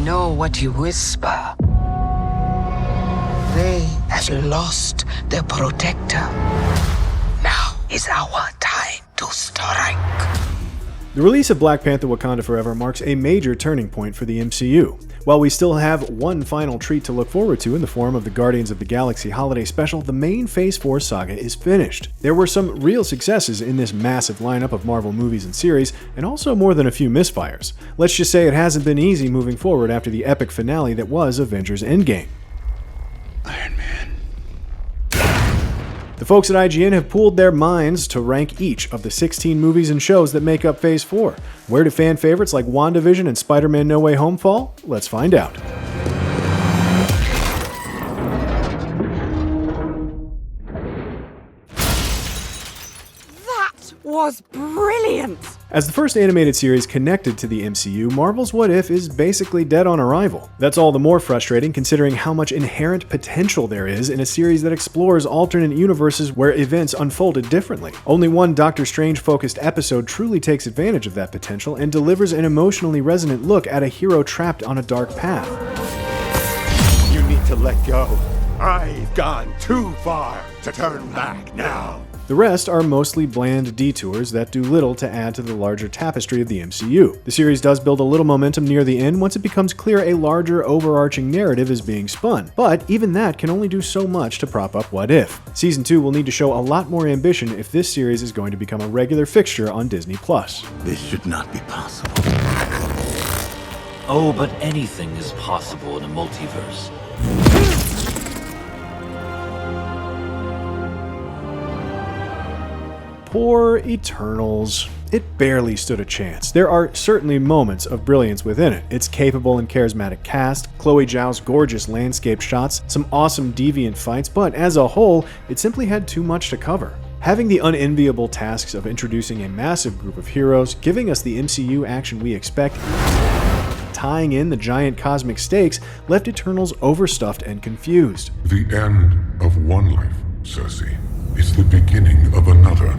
know what you whisper. They have lost their protector. Now is our time to strike. The release of Black Panther: Wakanda Forever marks a major turning point for the MCU. While we still have one final treat to look forward to in the form of the Guardians of the Galaxy Holiday Special, the main Phase 4 saga is finished. There were some real successes in this massive lineup of Marvel movies and series, and also more than a few misfires. Let's just say it hasn't been easy moving forward after the epic finale that was Avengers Endgame. Iron Man. The folks at IGN have pooled their minds to rank each of the 16 movies and shows that make up Phase 4. Where do fan favorites like WandaVision and Spider-Man No Way Home fall? Let's find out. That was brilliant! As the first animated series connected to the MCU, Marvel's What If is basically dead on arrival. That's all the more frustrating considering how much inherent potential there is in a series that explores alternate universes where events unfolded differently. Only one Doctor Strange-focused episode truly takes advantage of that potential and delivers an emotionally resonant look at a hero trapped on a dark path. You need to let go. I've gone too far to turn back now. The rest are mostly bland detours that do little to add to the larger tapestry of the MCU. The series does build a little momentum near the end once it becomes clear a larger overarching narrative is being spun, but even that can only do so much to prop up What If. Season 2 will need to show a lot more ambition if this series is going to become a regular fixture on Disney+. This should not be possible. Oh, but anything is possible in a multiverse. Poor Eternals. It barely stood a chance. There are certainly moments of brilliance within it. Its capable and charismatic cast, Chloe Zhao's gorgeous landscape shots, some awesome deviant fights, but as a whole, it simply had too much to cover. Having the unenviable tasks of introducing a massive group of heroes, giving us the MCU action we expect, tying in the giant cosmic stakes, left Eternals overstuffed and confused. The end of one life, Cersei, is the beginning of another.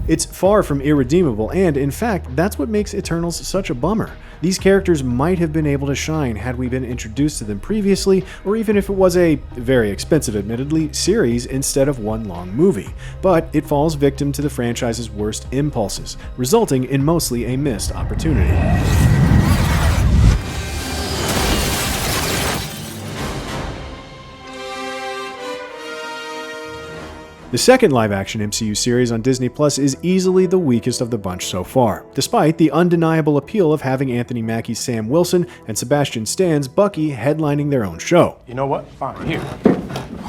It's far from irredeemable, and in fact, that's what makes Eternals such a bummer. These characters might have been able to shine had we been introduced to them previously, or even if it was a, very expensive admittedly, series instead of one long movie. But it falls victim to the franchise's worst impulses, resulting in mostly a missed opportunity. The second live-action MCU series on Disney Plus is easily the weakest of the bunch so far, despite the undeniable appeal of having Anthony Mackie's Sam Wilson and Sebastian Stan's Bucky headlining their own show. You know what? Fine, here.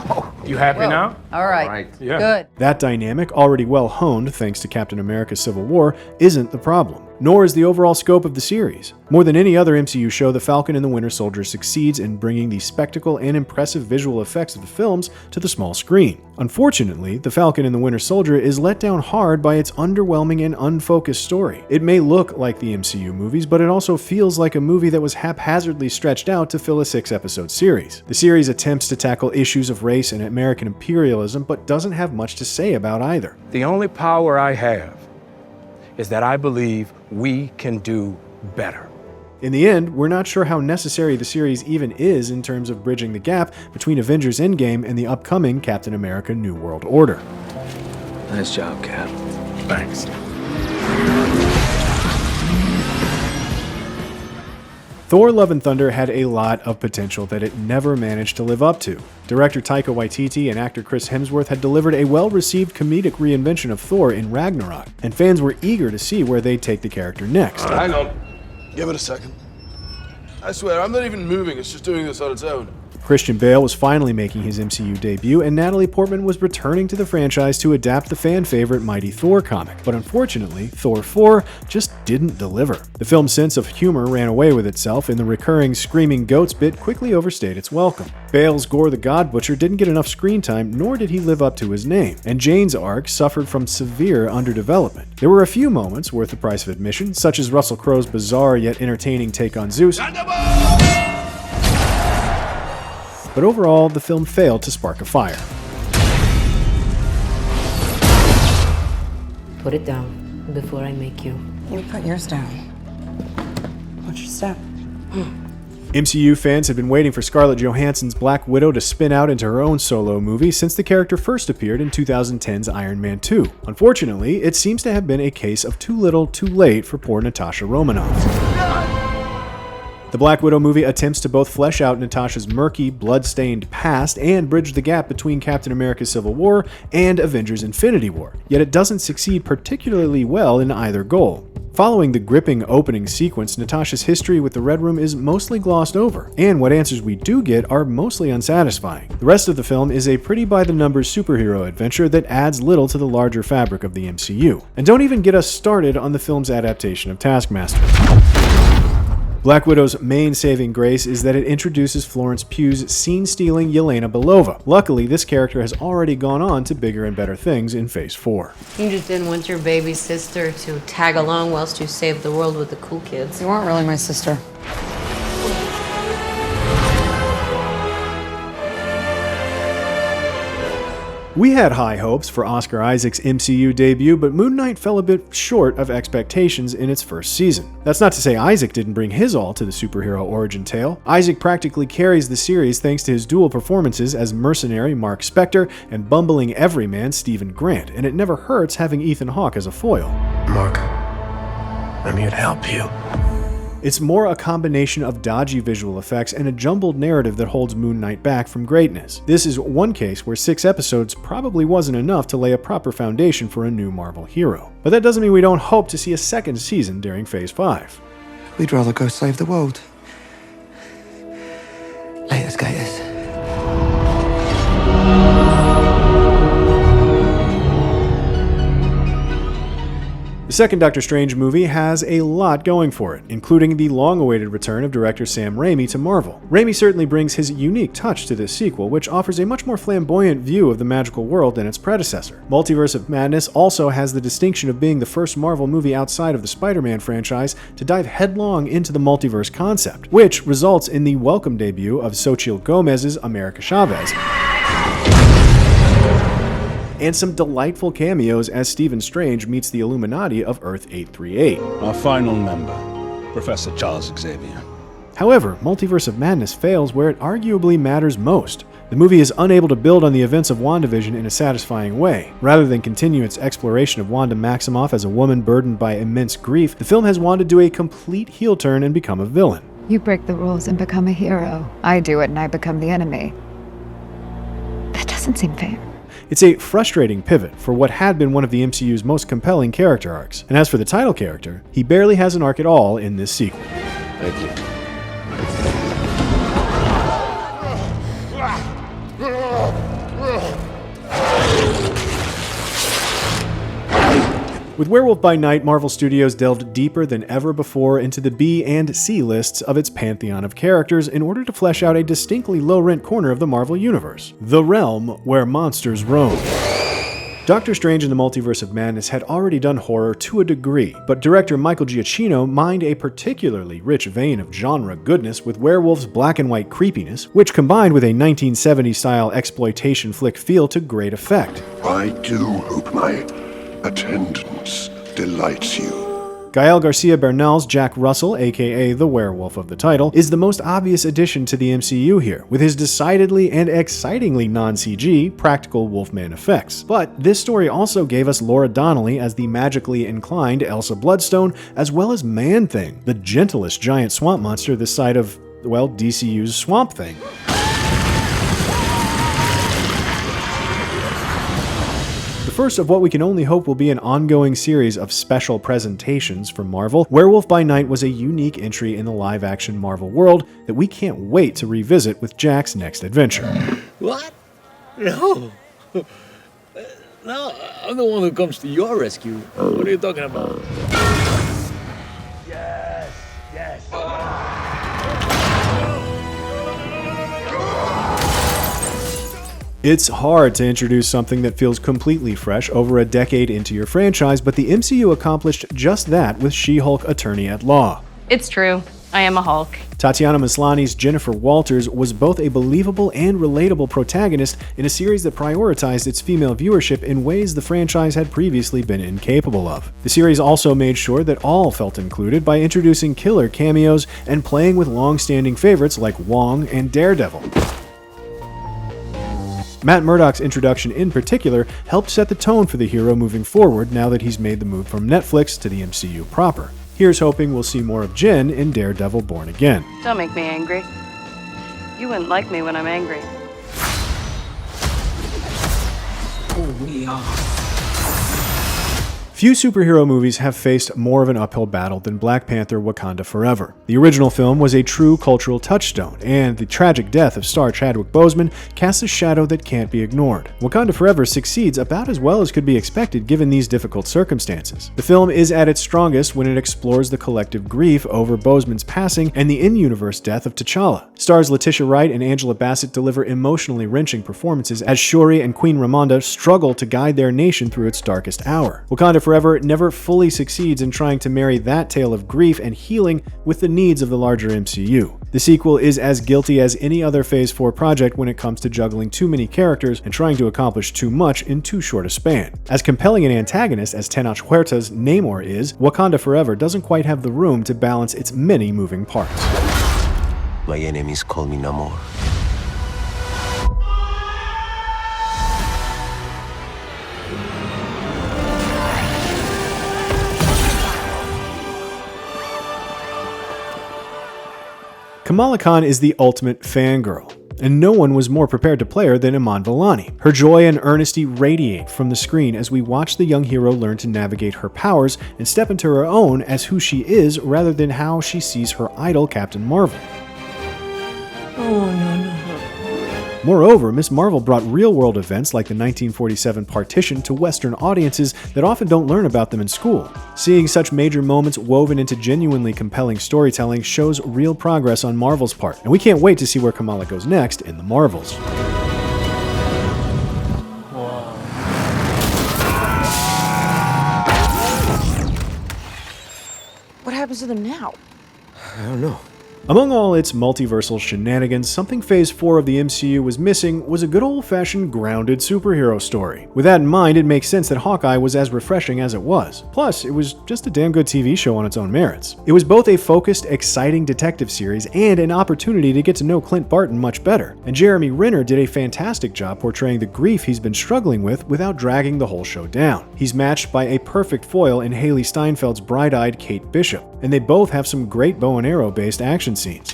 Oh, you happy now? All right. Yeah. Good. That dynamic, already well honed thanks to Captain America: Civil War, isn't the problem, nor is the overall scope of the series. More than any other MCU show, The Falcon and the Winter Soldier succeeds in bringing the spectacle and impressive visual effects of the films to the small screen. Unfortunately, The Falcon and the Winter Soldier is let down hard by its underwhelming and unfocused story. It may look like the MCU movies, but it also feels like a movie that was haphazardly stretched out to fill a 6-episode series. The series attempts to tackle issues of race and American imperialism, but doesn't have much to say about either. The only power I have is that I believe we can do better. In the end, we're not sure how necessary the series even is in terms of bridging the gap between Avengers Endgame and the upcoming Captain America: New World Order. Nice job, Cap. Thanks. Thor: Love and Thunder had a lot of potential that it never managed to live up to. Director Taika Waititi and actor Chris Hemsworth had delivered a well-received comedic reinvention of Thor in Ragnarok, and fans were eager to see where they'd take the character next. Hang on. Give it a second. I swear, I'm not even moving. It's just doing this on its own. Christian Bale was finally making his MCU debut, and Natalie Portman was returning to the franchise to adapt the fan favorite Mighty Thor comic. But unfortunately, Thor 4 just didn't deliver. The film's sense of humor ran away with itself, and the recurring screaming goats bit quickly overstayed its welcome. Bale's Gore the God Butcher didn't get enough screen time, nor did he live up to his name, and Jane's arc suffered from severe underdevelopment. There were a few moments worth the price of admission, such as Russell Crowe's bizarre yet entertaining take on Zeus. But overall, the film failed to spark a fire. Put it down before I make you. You put yours down. What's your step? MCU fans have been waiting for Scarlett Johansson's Black Widow to spin out into her own solo movie since the character first appeared in 2010's Iron Man 2. Unfortunately, it seems to have been a case of too little, too late for poor Natasha Romanoff. The Black Widow movie attempts to both flesh out Natasha's murky, blood-stained past and bridge the gap between Captain America Civil War and Avengers Infinity War, yet it doesn't succeed particularly well in either goal. Following the gripping opening sequence, Natasha's history with the Red Room is mostly glossed over, and what answers we do get are mostly unsatisfying. The rest of the film is a pretty by-the-numbers superhero adventure that adds little to the larger fabric of the MCU. And don't even get us started on the film's adaptation of Taskmaster. Black Widow's main saving grace is that it introduces Florence Pugh's scene-stealing Yelena Belova. Luckily, this character has already gone on to bigger and better things in Phase 4. You just didn't want your baby sister to tag along whilst you saved the world with the cool kids. You weren't really my sister. We had high hopes for Oscar Isaac's MCU debut, but Moon Knight fell a bit short of expectations in its first season. That's not to say Isaac didn't bring his all to the superhero origin tale. Isaac practically carries the series thanks to his dual performances as mercenary Mark Spector and bumbling everyman Stephen Grant, and it never hurts having Ethan Hawke as a foil. Mark, I'm here to help you. It's more a combination of dodgy visual effects and a jumbled narrative that holds Moon Knight back from greatness. This is one case where 6 episodes probably wasn't enough to lay a proper foundation for a new Marvel hero. But that doesn't mean we don't hope to see a second season during Phase 5. We'd rather go save the world. Later, skaters. The second Doctor Strange movie has a lot going for it, including the long-awaited return of director Sam Raimi to Marvel. Raimi certainly brings his unique touch to this sequel, which offers a much more flamboyant view of the magical world than its predecessor. Multiverse of Madness also has the distinction of being the first Marvel movie outside of the Spider-Man franchise to dive headlong into the multiverse concept, which results in the welcome debut of Xochitl Gomez's America Chavez, and some delightful cameos as Stephen Strange meets the Illuminati of Earth 838. Our final member, Professor Charles Xavier. However, Multiverse of Madness fails where it arguably matters most. The movie is unable to build on the events of WandaVision in a satisfying way. Rather than continue its exploration of Wanda Maximoff as a woman burdened by immense grief, the film has Wanda do a complete heel turn and become a villain. You break the rules and become a hero. I do it and I become the enemy. That doesn't seem fair. It's a frustrating pivot for what had been one of the MCU's most compelling character arcs. And as for the title character, he barely has an arc at all in this sequel. Thank you. With Werewolf by Night, Marvel Studios delved deeper than ever before into the B and C lists of its pantheon of characters in order to flesh out a distinctly low-rent corner of the Marvel Universe, the realm where monsters roam. Doctor Strange in the Multiverse of Madness had already done horror to a degree, but director Michael Giacchino mined a particularly rich vein of genre goodness with Werewolf's black and white creepiness, which combined with a 1970s-style exploitation flick feel to great effect. I do hope my attendance delights you. Gael Garcia Bernal's Jack Russell, aka the werewolf of the title, is the most obvious addition to the MCU here, with his decidedly and excitingly non-CG practical Wolfman effects. But this story also gave us Laura Donnelly as the magically inclined Elsa Bloodstone, as well as Man-Thing, the gentlest giant swamp monster this side of, well, DCU's Swamp Thing. First of what we can only hope will be an ongoing series of special presentations from Marvel, Werewolf by Night was a unique entry in the live-action Marvel world that we can't wait to revisit with Jack's next adventure. What? No. No, I'm the one who comes to your rescue. What are you talking about? Yes, yes. It's hard to introduce something that feels completely fresh over a decade into your franchise, but the MCU accomplished just that with She-Hulk Attorney at Law. It's true. I am a Hulk. Tatiana Maslany's Jennifer Walters was both a believable and relatable protagonist in a series that prioritized its female viewership in ways the franchise had previously been incapable of. The series also made sure that all felt included by introducing killer cameos and playing with long-standing favorites like Wong and Daredevil. Matt Murdock's introduction in particular helped set the tone for the hero moving forward now that he's made the move from Netflix to the MCU proper. Here's hoping we'll see more of Jen in Daredevil Born Again. Don't make me angry. You wouldn't like me when I'm angry. Who we are. Few superhero movies have faced more of an uphill battle than Black Panther: Wakanda Forever. The original film was a true cultural touchstone, and the tragic death of star Chadwick Boseman casts a shadow that can't be ignored. Wakanda Forever succeeds about as well as could be expected given these difficult circumstances. The film is at its strongest when it explores the collective grief over Boseman's passing and the in-universe death of T'Challa. Stars Letitia Wright and Angela Bassett deliver emotionally wrenching performances as Shuri and Queen Ramonda struggle to guide their nation through its darkest hour. Wakanda Forever never fully succeeds in trying to marry that tale of grief and healing with the needs of the larger MCU. The sequel is as guilty as any other Phase 4 project when it comes to juggling too many characters and trying to accomplish too much in too short a span. As compelling an antagonist as Tenoch Huerta's Namor is, Wakanda Forever doesn't quite have the room to balance its many moving parts. My enemies call me Namor. Kamala Khan is the ultimate fangirl, and no one was more prepared to play her than Iman Vellani. Her joy and earnesty radiate from the screen as we watch the young hero learn to navigate her powers and step into her own as who she is rather than how she sees her idol Captain Marvel. Oh, no. Moreover, Ms. Marvel brought real-world events like the 1947 partition to Western audiences that often don't learn about them in school. Seeing such major moments woven into genuinely compelling storytelling shows real progress on Marvel's part, and we can't wait to see where Kamala goes next in the Marvels. What happens to them now? I don't know. Among all its multiversal shenanigans, something Phase 4 of the MCU was missing was a good old-fashioned grounded superhero story. With that in mind, it makes sense that Hawkeye was as refreshing as it was. Plus, it was just a damn good TV show on its own merits. It was both a focused, exciting detective series and an opportunity to get to know Clint Barton much better. And Jeremy Renner did a fantastic job portraying the grief he's been struggling with without dragging the whole show down. He's matched by a perfect foil in Haley Steinfeld's bright-eyed Kate Bishop, and they both have some great bow and arrow-based action scenes.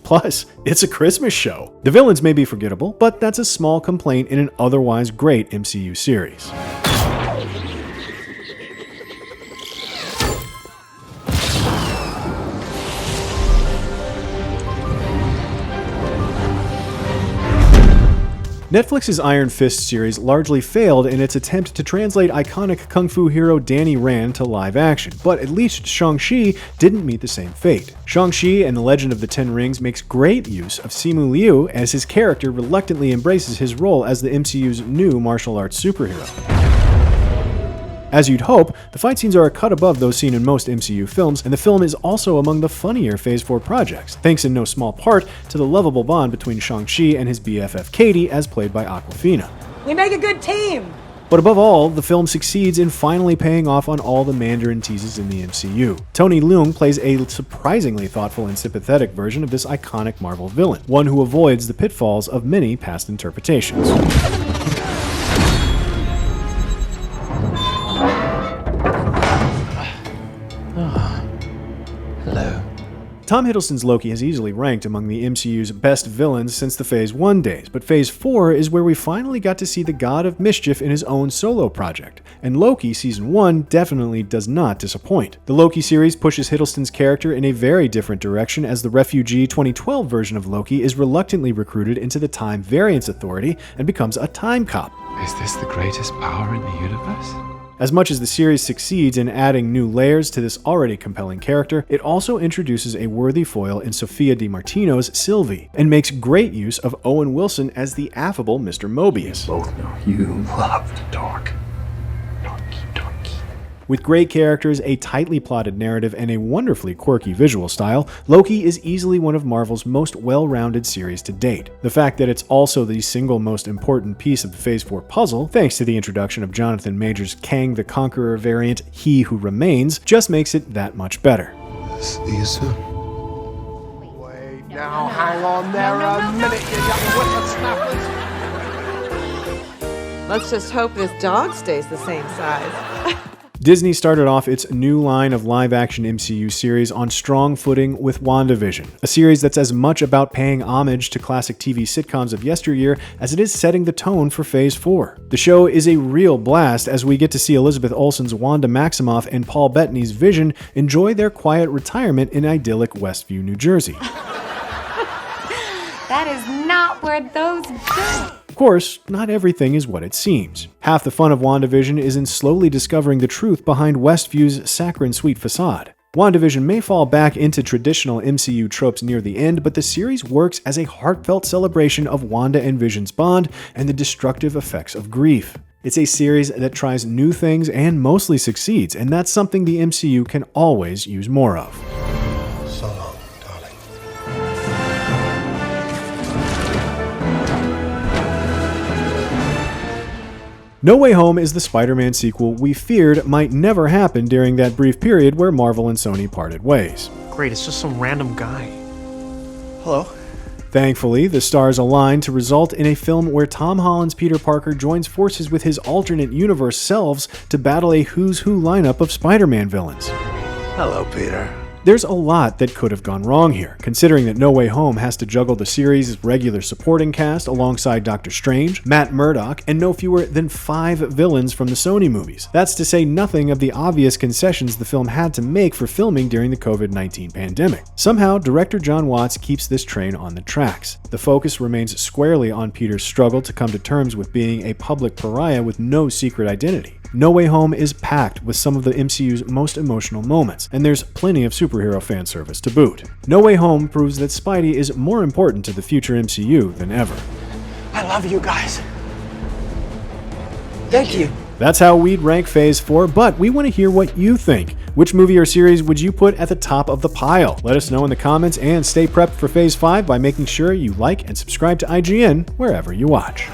Plus, it's a Christmas show. The villains may be forgettable, but that's a small complaint in an otherwise great MCU series. Netflix's Iron Fist series largely failed in its attempt to translate iconic kung fu hero Danny Rand to live action, but at least Shang-Chi didn't meet the same fate. Shang-Chi and the Legend of the Ten Rings makes great use of Simu Liu as his character reluctantly embraces his role as the MCU's new martial arts superhero. As you'd hope, the fight scenes are a cut above those seen in most MCU films, and the film is also among the funnier Phase 4 projects, thanks in no small part to the lovable bond between Shang-Chi and his BFF Katie, as played by Awkwafina. We make a good team! But above all, the film succeeds in finally paying off on all the Mandarin teases in the MCU. Tony Leung plays a surprisingly thoughtful and sympathetic version of this iconic Marvel villain, one who avoids the pitfalls of many past interpretations. Tom Hiddleston's Loki has easily ranked among the MCU's best villains since the Phase 1 days, but Phase 4 is where we finally got to see the God of Mischief in his own solo project, and Loki Season 1 definitely does not disappoint. The Loki series pushes Hiddleston's character in a very different direction as the refugee 2012 version of Loki is reluctantly recruited into the Time Variance Authority and becomes a time cop. Is this the greatest power in the universe? As much as the series succeeds in adding new layers to this already compelling character, it also introduces a worthy foil in Sophia DiMartino's Sylvie, and makes great use of Owen Wilson as the affable Mr. Mobius. Both know you love to talk. With great characters, a tightly plotted narrative, and a wonderfully quirky visual style, Loki is easily one of Marvel's most well-rounded series to date. The fact that it's also the single most important piece of the Phase 4 puzzle, thanks to the introduction of Jonathan Majors' Kang the Conqueror variant, He Who Remains, just makes it that much better. See you soon. Wait, now hang on there a minute, you young whippersnappers. Let's just hope this dog stays the same size. Disney started off its new line of live-action MCU series on strong footing with WandaVision, a series that's as much about paying homage to classic TV sitcoms of yesteryear as it is setting the tone for Phase 4. The show is a real blast as we get to see Elizabeth Olsen's Wanda Maximoff and Paul Bettany's Vision enjoy their quiet retirement in idyllic Westview, New Jersey. That is not where those go. Of course, not everything is what it seems. Half the fun of WandaVision is in slowly discovering the truth behind Westview's saccharine sweet facade. WandaVision may fall back into traditional MCU tropes near the end, but the series works as a heartfelt celebration of Wanda and Vision's bond and the destructive effects of grief. It's a series that tries new things and mostly succeeds, and that's something the MCU can always use more of. So long, darling. No Way Home is the Spider-Man sequel we feared might never happen during that brief period where Marvel and Sony parted ways. Great, it's just some random guy. Hello. Thankfully, the stars aligned to result in a film where Tom Holland's Peter Parker joins forces with his alternate universe selves to battle a who's who lineup of Spider-Man villains. Hello, Peter. There's a lot that could have gone wrong here, considering that No Way Home has to juggle the series' regular supporting cast alongside Doctor Strange, Matt Murdock, and no fewer than 5 villains from the Sony movies. That's to say nothing of the obvious concessions the film had to make for filming during the COVID-19 pandemic. Somehow, director John Watts keeps this train on the tracks. The focus remains squarely on Peter's struggle to come to terms with being a public pariah with no secret identity. No Way Home is packed with some of the MCU's most emotional moments, and there's plenty of superhero fan service to boot. No Way Home proves that Spidey is more important to the future MCU than ever. I love you guys. Thank you. That's how we'd rank Phase 4, but we want to hear what you think. Which movie or series would you put at the top of the pile? Let us know in the comments, and stay prepped for Phase 5 by making sure you like and subscribe to IGN wherever you watch.